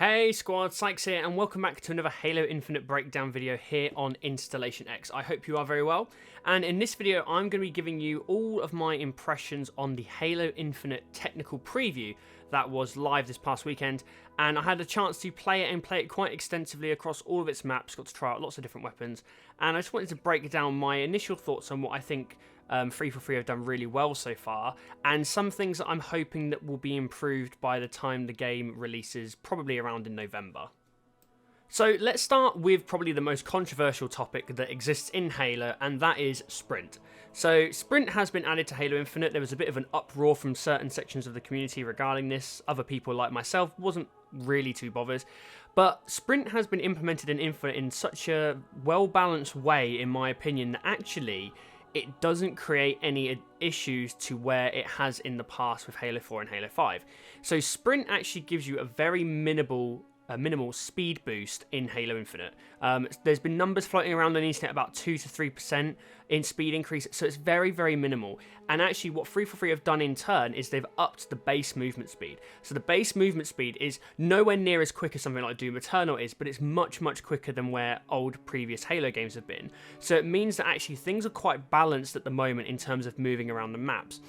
Hey squad, Sykes here and welcome back to another Halo Infinite breakdown video here on InstallationX. I hope you are very well, and in this video I'm going to be giving you all of my impressions on the Halo Infinite technical preview that was live this past weekend, and I had a chance to play it quite extensively across all of its maps, got to try out lots of different weapons, and I just wanted to break down my initial thoughts on what I think 343 have done really well so far, and some things that I'm hoping that will be improved by the time the game releases, probably around in November. So let's start with probably the most controversial topic that exists in Halo, and that is Sprint. So Sprint has been added to Halo Infinite. There was a bit of an uproar from certain sections of the community regarding this. Other people like myself wasn't really too bothered. But Sprint has been implemented in Infinite in such a well-balanced way, in my opinion, that actually it doesn't create any issues to where it has in the past with Halo 4 and Halo 5. So Sprint actually gives you a very minimal speed boost in Halo Infinite. There's been numbers floating around on the internet about 2 to 3% in speed increase, so it's very, very minimal. And actually what 343 have done in turn is they've upped the base movement speed. So the base movement speed is nowhere near as quick as something like Doom Eternal is, but it's much, much quicker than where old previous Halo games have been. So it means that actually things are quite balanced at the moment in terms of moving around the maps.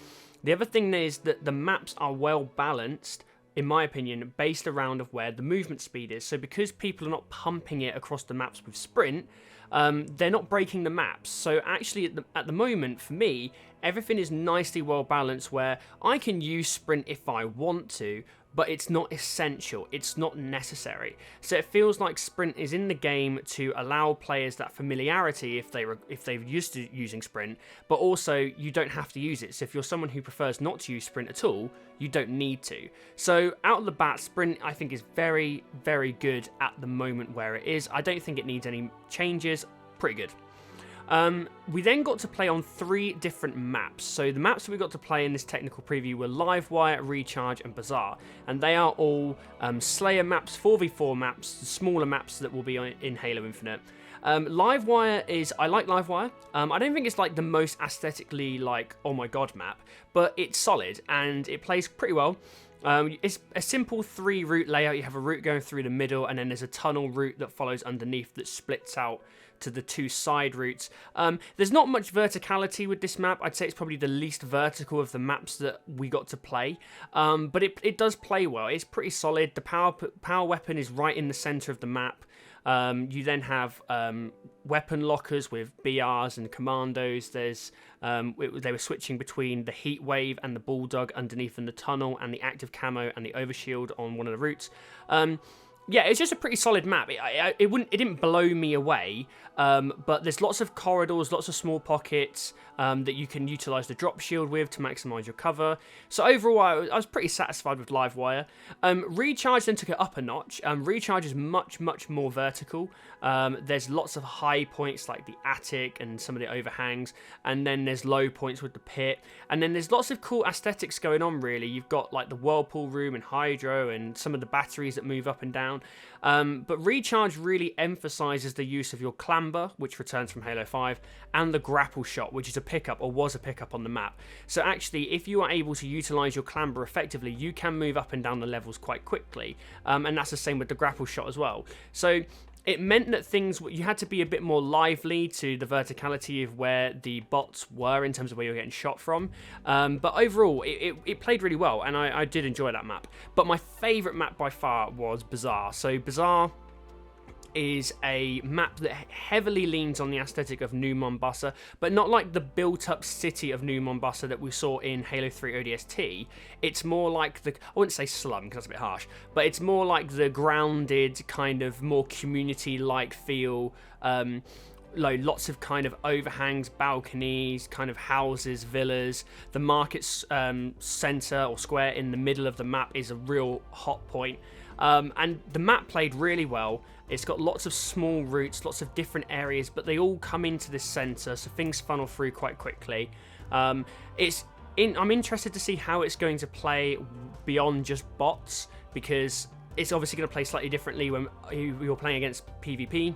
The other thing is that the maps are well balanced, in my opinion, based around of where the movement speed is. So because people are not pumping it across the maps with Sprint, they're not breaking the maps. So actually at the moment, for me, everything is nicely well balanced where I can use Sprint if I want to, but it's not essential, it's not necessary. So it feels like Sprint is in the game to allow players that familiarity if they're used to using Sprint, but also you don't have to use it. So if you're someone who prefers not to use Sprint at all, you don't need to. So out of the bat, Sprint I think is very, very good at the moment where it is. I don't think it needs any changes, pretty good. We then got to play on 3 different maps. So the maps that we got to play in this technical preview were Livewire, Recharge and Bazaar, and they are all Slayer maps, 4v4 maps, smaller maps that will be in Halo Infinite. Livewire is, I like Livewire. I don't think it's like the most aesthetically like, oh my god map, but it's solid and it plays pretty well. It's a simple 3 route layout. You have a route going through the middle, and then there's a tunnel route that follows underneath that splits out to the 2 side routes. There's not much verticality with this map. I'd say it's probably the least vertical of the maps that we got to play, but it does play well. It's pretty solid. The power weapon is right in the center of the map. You then have weapon lockers with BRs and commandos. There's they were switching between the heat wave and the bulldog underneath in the tunnel, and the active camo and the overshield on one of the routes. Yeah, it's just a pretty solid map. It didn't blow me away, but there's lots of corridors, lots of small pockets that you can utilize the drop shield with to maximize your cover. So overall, I was pretty satisfied with Livewire. Recharge then took it up a notch. Recharge is much, much more vertical. There's lots of high points like the attic and some of the overhangs, and then there's low points with the pit, and then there's lots of cool aesthetics going on, really. You've got like the whirlpool room and hydro and some of the batteries that move up and down. But Recharge really emphasizes the use of your clamber, which returns from Halo 5, and the grapple shot, which is a pickup, or was a pickup on the map. So actually, if you are able to utilize your clamber effectively, you can move up and down the levels quite quickly, and that's the same with the grapple shot as well. So it meant that you had to be a bit more lively to the verticality of where the bots were in terms of where you're getting shot from. But overall, it played really well, and I did enjoy that map. But my favourite map by far was Bazaar. So Bazaar is a map that heavily leans on the aesthetic of New Mombasa, but not like the built-up city of New Mombasa that we saw in Halo 3 ODST. It's more like I wouldn't say slum, because that's a bit harsh, but it's more like the grounded, kind of more community-like feel, like lots of kind of overhangs, balconies, kind of houses, villas. The market centre or square in the middle of the map is a real hot point. And the map played really well. It's got lots of small routes, lots of different areas, but they all come into this centre, so things funnel through quite quickly. I'm interested to see how it's going to play beyond just bots, because it's obviously going to play slightly differently when you're playing against PvP.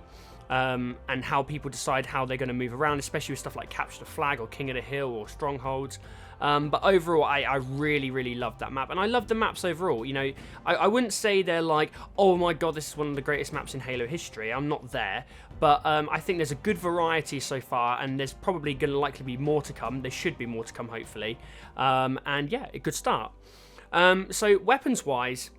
and how people decide how they're going to move around, especially with stuff like Capture the Flag or King of the Hill or Strongholds. But overall, I really, really loved that map, and I love the maps overall. You know, I wouldn't say they're like, oh my god, this is one of the greatest maps in Halo history. I'm not there, but I think there's a good variety so far, and there's probably going to likely be more to come. There should be more to come, hopefully. And yeah, a good start. So weapons-wise,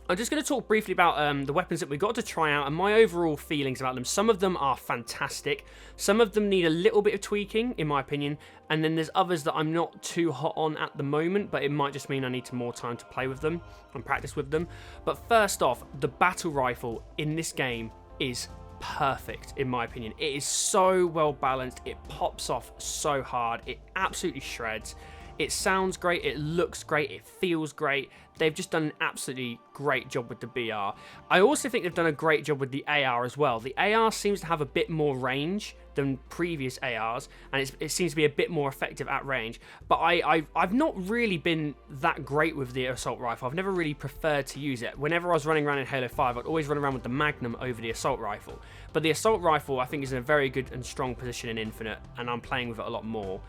I'm just going to talk briefly about the weapons that we got to try out and my overall feelings about them. Some of them are fantastic. Some of them need a little bit of tweaking, in my opinion. And then there's others that I'm not too hot on at the moment, but it might just mean I need more time to play with them and practice with them. But first off, the battle rifle in this game is perfect, in my opinion. It is so well balanced. It pops off so hard. It absolutely shreds. It sounds great, it looks great, it feels great. They've just done an absolutely great job with the BR. I also think they've done a great job with the AR as well. The AR seems to have a bit more range than previous ARs, and it seems to be a bit more effective at range. But I've not really been that great with the assault rifle. I've never really preferred to use it. Whenever I was running around in Halo 5, I'd always run around with the Magnum over the assault rifle. But the assault rifle, I think, is in a very good and strong position in Infinite, and I'm playing with it a lot more.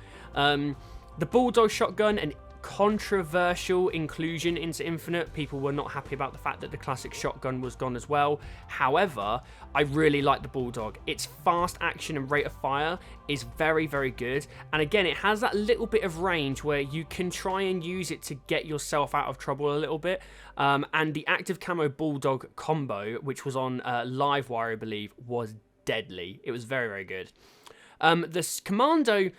The Bulldog shotgun, an controversial inclusion into Infinite. People were not happy about the fact that the classic shotgun was gone as well. However, I really like the Bulldog. Its fast action and rate of fire is very, very good. And again, it has that little bit of range where you can try and use it to get yourself out of trouble a little bit. And the active camo Bulldog combo, which was on Livewire, I believe, was deadly. It was very, very good. This Commando,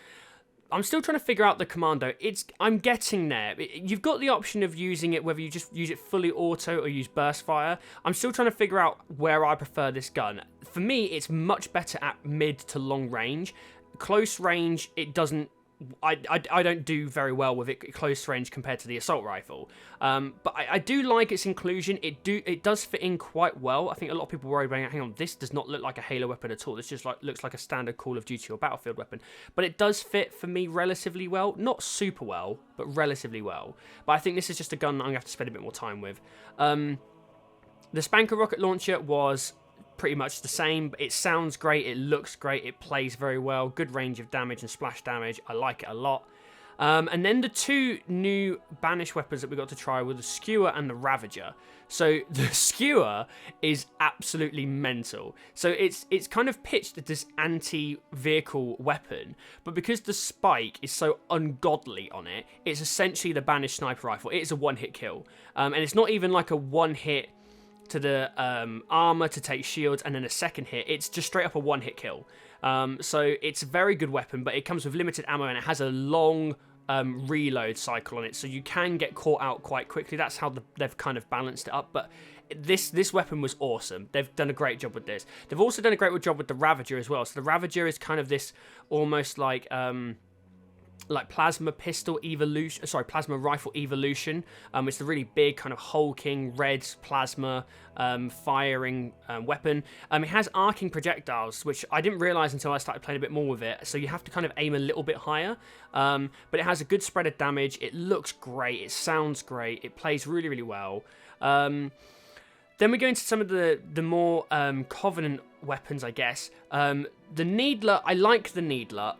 I'm still trying to figure out the Commando. I'm getting there. You've got the option of using it, whether you just use it fully auto or use burst fire. I'm still trying to figure out where I prefer this gun. For me, it's much better at mid to long range. Close range, it doesn't... I don't do very well with it at close range compared to the assault rifle. But I do like its inclusion. It does fit in quite well. I think a lot of people worry about, hang on, this does not look like a Halo weapon at all. This just looks like a standard Call of Duty or Battlefield weapon. But it does fit for me relatively well. Not super well, but relatively well. But I think this is just a gun that I'm going to have to spend a bit more time with. The Spanker rocket launcher was pretty much the same, but it sounds great, it looks great, it plays very well, good range of damage and splash damage. I like it a lot. And then the two new banished weapons that we got to try were the Skewer and the Ravager. So the Skewer is absolutely mental. So it's kind of pitched as this anti-vehicle weapon, but because the spike is so ungodly on it, it's essentially the banished sniper rifle. It is a one-hit kill. And it's not even like a one-hit to the armor to take shields and then a second hit. It's just straight up a one-hit kill. So it's a very good weapon, but it comes with limited ammo and it has a long reload cycle on it, so you can get caught out quite quickly. That's how they've kind of balanced it up. But this weapon was awesome. They've done a great job with this. They've also done a great job with the Ravager as well. So the Ravager is kind of this almost like plasma pistol evolution, plasma rifle evolution. It's a really big kind of hulking red plasma firing weapon. It has arcing projectiles, which I didn't realize until I started playing a bit more with it. So you have to kind of aim a little bit higher, but it has a good spread of damage. It looks great. It sounds great. It plays really, really well. Then we go into some of the more Covenant weapons, I guess. The Needler, I like the Needler.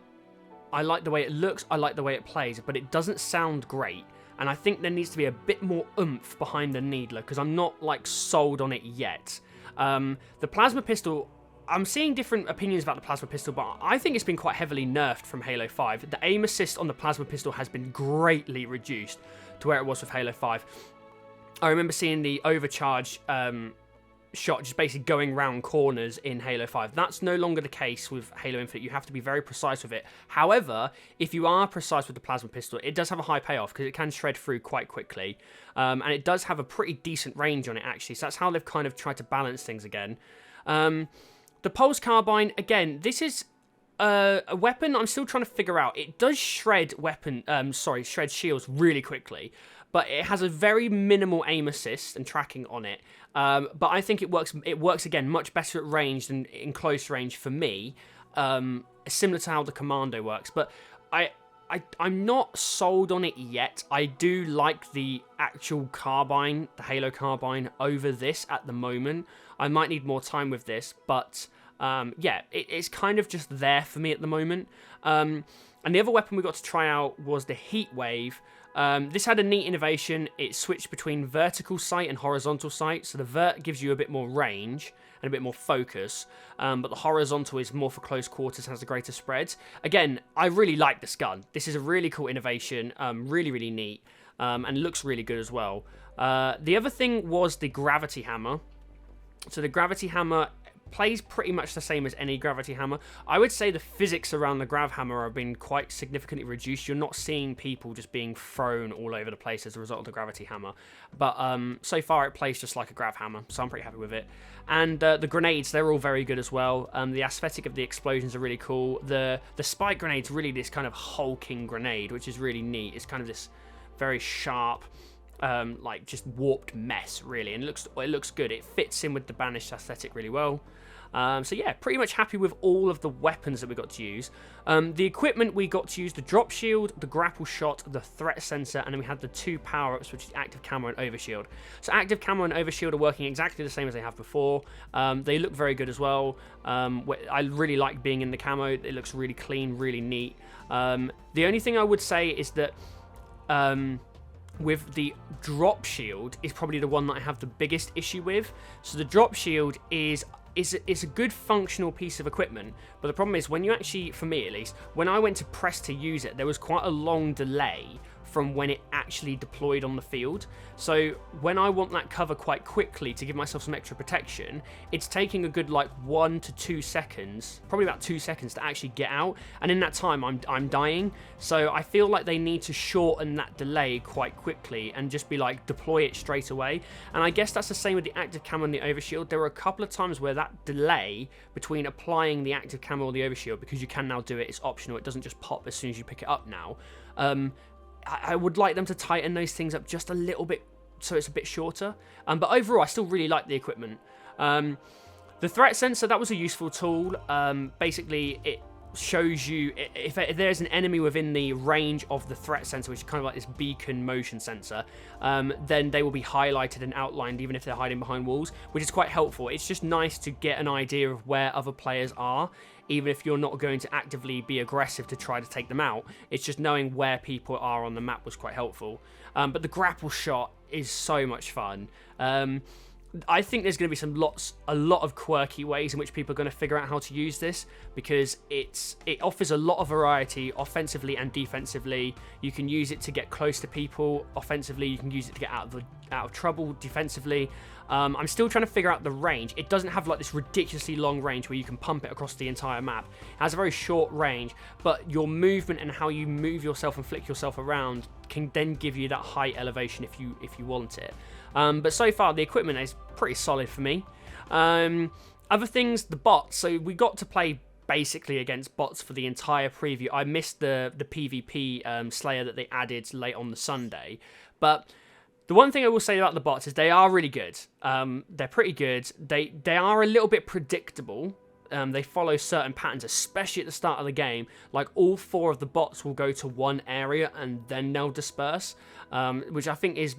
I like the way it looks, I like the way it plays, but it doesn't sound great. And I think there needs to be a bit more oomph behind the Needler, because I'm not, sold on it yet. The Plasma Pistol, I'm seeing different opinions about the Plasma Pistol, but I think it's been quite heavily nerfed from Halo 5. The aim assist on the Plasma Pistol has been greatly reduced to where it was with Halo 5. I remember seeing the overcharge shot just basically going round corners in Halo 5. That's no longer the case with Halo Infinite. You have to be very precise with it. However, if you are precise with the Plasma Pistol, it does have a high payoff because it can shred through quite quickly. And it does have a pretty decent range on it, actually. So that's how they've kind of tried to balance things again. The Pulse Carbine, again, this is a weapon I'm still trying to figure out. It does shred shields really quickly, but it has a very minimal aim assist and tracking on it. But I think it works again much better at range than in close range for me, similar to how the Commando works. But I'm not sold on it yet. I do like the actual carbine, the Halo carbine, over this at the moment. I might need more time with this, but yeah, it's kind of just there for me at the moment. And the other weapon we got to try out was the Heat Wave. This had a neat innovation. It switched between vertical sight and horizontal sight. So the vert gives you a bit more range and a bit more focus, but the horizontal is more for close quarters, has a greater spread. Again, I really like this gun. This is a really cool innovation, really, really neat, and looks really good as well. The other thing was the gravity hammer. So the gravity hammer plays pretty much the same as any gravity hammer. I would say the physics around the grav hammer have been quite significantly reduced. You're not seeing people just being thrown all over the place as a result of the gravity hammer. But so far it plays just like a grav hammer, so I'm pretty happy with it. And the grenades, they're all very good as well. The aesthetic of the explosions are really cool. The spike grenade's really this kind of hulking grenade, which is really neat. It's kind of this very sharp, like just warped mess, really, and it looks good. It fits in with the banished aesthetic really well. So yeah, pretty much happy with all of the weapons that we got to use. The equipment, we got to use the drop shield, the grapple shot, the threat sensor, and then we had the 2 power-ups, which is active camo and overshield. So active camo and overshield are working exactly the same as they have before. They look very good as well. I really like being in the camo. It looks really clean, really neat. The only thing I would say is that with the drop shield is probably the one that I have the biggest issue with. So the drop shield is a good functional piece of equipment, but the problem is when you actually, for me at least, when I went to press to use it, there was quite a long delay from when it actually deployed on the field. So when I want that cover quite quickly to give myself some extra protection, it's taking a good like 1 to 2 seconds, probably about 2 seconds to actually get out, and in that time I'm dying. So I feel like they need to shorten that delay quite quickly and just be like deploy it straight away. And I guess that's the same with the active camo and the overshield. There were a couple of times where that delay between applying the active camo or the overshield, because you can now do it, it's optional, it doesn't just pop as soon as you pick it up now. I would like them to tighten those things up just a little bit so it's a bit shorter. But overall, I still really like the equipment. The threat sensor, that was a useful tool. Basically, it shows you if there's an enemy within the range of the threat sensor, which is kind of like this beacon motion sensor, then they will be highlighted and outlined even if they're hiding behind walls, which is quite helpful. It's just nice to get an idea of where other players are, even if you're not going to actively be aggressive to try to take them out. It's just knowing where people are on the map was quite helpful. But the grapple shot is so much fun. I think there's going to be a lot of quirky ways in which people are going to figure out how to use this, because it offers a lot of variety offensively and defensively. You can use it to get close to people offensively. You can use it to get out of trouble defensively. I'm still trying to figure out the range. It doesn't have like this ridiculously long range where you can pump it across the entire map. It has a very short range, but your movement and how you move yourself and flick yourself around can then give you that high elevation if you want it. But so far the equipment is pretty solid for me. Other things, the bots. So we got to play basically against bots for the entire preview. I missed the PvP Slayer that they added late on the Sunday, but the one thing I will say about the bots is they are really good. They're pretty good. They are a little bit predictable. They follow certain patterns, especially at the start of the game. Like all 4 of the bots will go to one area and then they'll disperse, which I think is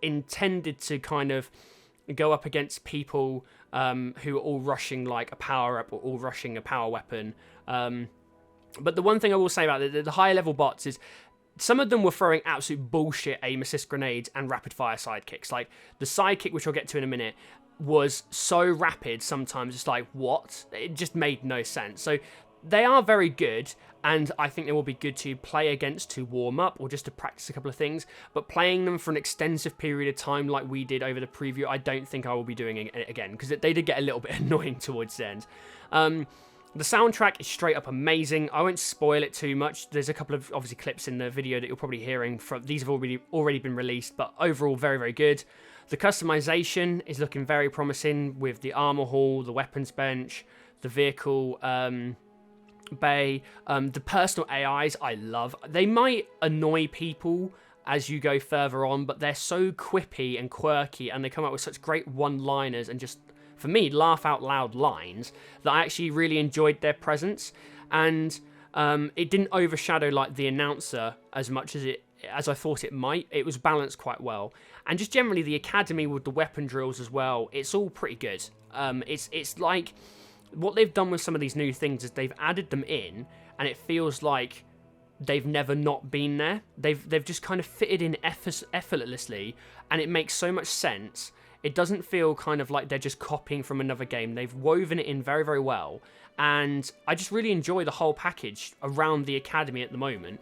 intended to kind of go up against people who are all rushing like a power-up or all rushing a power weapon. But the one thing I will say about the higher level bots is some of them were throwing absolute bullshit aim assist grenades and rapid fire sidekicks. Like the sidekick, which I'll get to in a minute, was so rapid sometimes it's like, what? It just made no sense. So they are very good, and I think they will be good to play against to warm up or just to practice a couple of things. But playing them for an extensive period of time like we did over the preview, I don't think I will be doing it again, because they did get a little bit annoying towards the end. The soundtrack is straight up amazing. I won't spoil it too much. There's a couple of obviously clips in the video that you're probably hearing from. These have already been released, but overall very, very good. The customization is looking very promising with the armor hall, the weapons bench, the vehicle bay. The personal AIs I love. They might annoy people as you go further on, but they're so quippy and quirky, and they come up with such great one-liners and just, for me, laugh out loud lines that I actually really enjoyed their presence. And it didn't overshadow like the announcer as much as I thought it might. It was balanced quite well. And just generally the academy with the weapon drills as well, it's all pretty good. It's like what they've done with some of these new things is they've added them in, and it feels like they've never not been there. They've just kind of fitted in effortlessly, and it makes so much sense. It doesn't feel kind of like they're just copying from another game. They've woven it in very, very well, and I just really enjoy the whole package around the academy at the moment,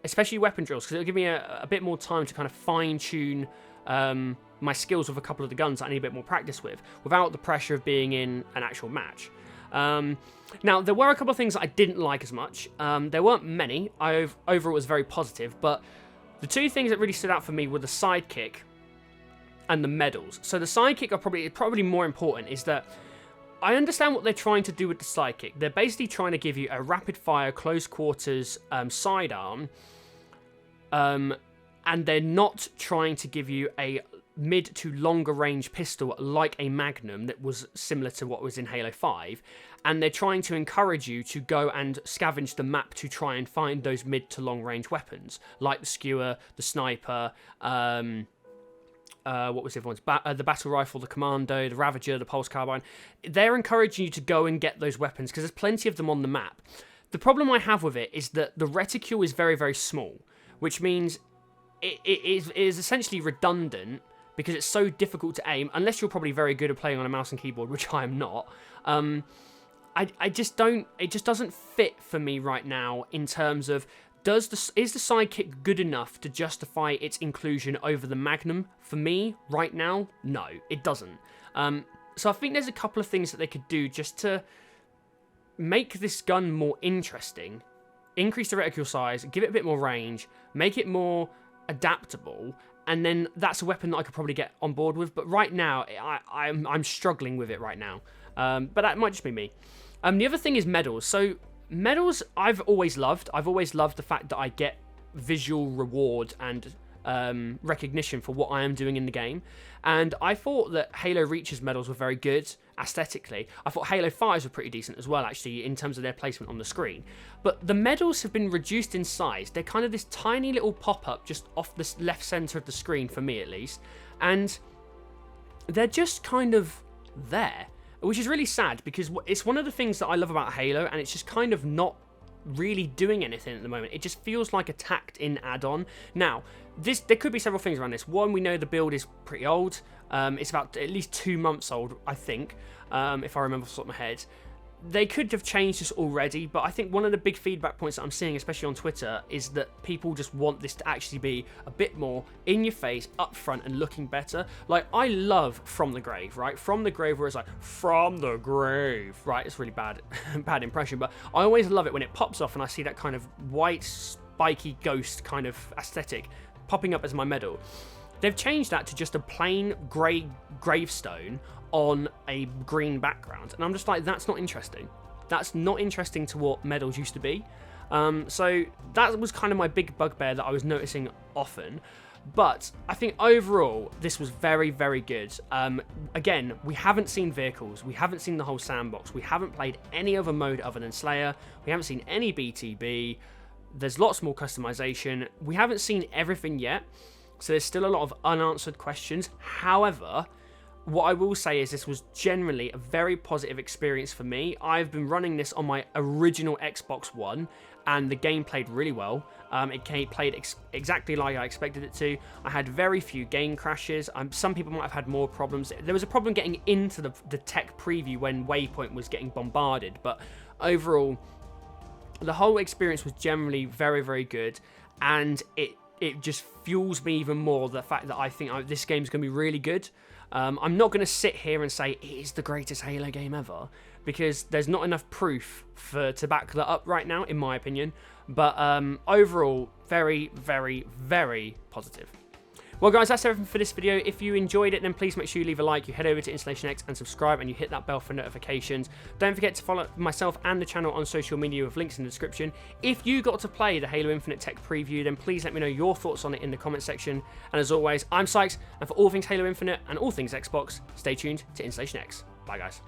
especially weapon drills, because it'll give me a bit more time to kind of fine-tune my skills with a couple of the guns that I need a bit more practice with, without the pressure of being in an actual match. Now, there were a couple of things that I didn't like as much. There weren't many. Overall, it was very positive, but the two things that really stood out for me were the sidekick and the medals. So the sidekick are probably more important, is that I understand what they're trying to do with the sidekick. They're basically trying to give you a rapid-fire, close-quarters sidearm, and they're not trying to give you a mid to longer range pistol like a Magnum that was similar to what was in Halo 5, and they're trying to encourage you to go and scavenge the map to try and find those mid to long range weapons like the skewer, the sniper, what was the other ones? The battle rifle, the commando, the Ravager, the pulse carbine. They're encouraging you to go and get those weapons because there's plenty of them on the map. The problem I have with it is that the reticule is very, very small, which means it is essentially redundant because it's so difficult to aim, unless you're probably very good at playing on a mouse and keyboard, which I am not. I just don't, it just doesn't fit for me right now in terms of, is the sidekick good enough to justify its inclusion over the Magnum? For me, right now, no, it doesn't. So I think there's a couple of things that they could do just to make this gun more interesting, increase the reticule size, give it a bit more range, make it more adaptable, and then that's a weapon that I could probably get on board with. But right now, I'm struggling with it right now. But that might just be me. The other thing is medals. So medals I've always loved. I've always loved the fact that I get visual reward and recognition for what I am doing in the game. And I thought that Halo Reach's medals were very good aesthetically. I thought Halo 5's were pretty decent as well, actually, in terms of their placement on the screen. But the medals have been reduced in size. They're kind of this tiny little pop-up just off the left center of the screen, for me at least. And they're just kind of there, which is really sad because it's one of the things that I love about Halo, and it's just kind of not really doing anything at the moment. It just feels like a tacked in add-on. Now, there could be several things around this. One, we know the build is pretty old. It's about at least 2 months old, I think, if I remember off the top of my head. They could have changed this already, but I think one of the big feedback points that I'm seeing, especially on Twitter, is that people just want this to actually be a bit more in your face, up front, and looking better. Like, I love From the Grave, right? From the Grave, where it's like, from the grave, right? It's really bad impression, but I always love it when it pops off and I see that kind of white, spiky ghost kind of aesthetic popping up as my medal. They've changed that to just a plain grey gravestone on a green background, and I'm just like, that's not interesting. That's not interesting to what medals used to be. So that was kind of my big bugbear that I was noticing often. But I think overall, this was very, very good. Again, we haven't seen vehicles. We haven't seen the whole sandbox. We haven't played any other mode other than Slayer. We haven't seen any BTB. There's lots more customization. We haven't seen everything yet. So there's still a lot of unanswered questions. However, what I will say is this was generally a very positive experience for me. I've been running this on my original Xbox One, and the game played really well. It played exactly like I expected it to. I had very few game crashes. Some people might have had more problems. There was a problem getting into the tech preview when Waypoint was getting bombarded, but overall, the whole experience was generally very, very good, and it just fuels me even more, the fact that I think this game's going to be really good. I'm not going to sit here and say it is the greatest Halo game ever, because there's not enough proof to back that up right now, in my opinion. But overall, very, very, very positive. Well, guys, that's everything for this video. If you enjoyed it, then please make sure you leave a like, you head over to InstallationX and subscribe, and you hit that bell for notifications. Don't forget to follow myself and the channel on social media with links in the description. If you got to play the Halo Infinite tech preview, then please let me know your thoughts on it in the comment section. And as always, I'm Sykes, and for all things Halo Infinite and all things Xbox, stay tuned to InstallationX. Bye, guys.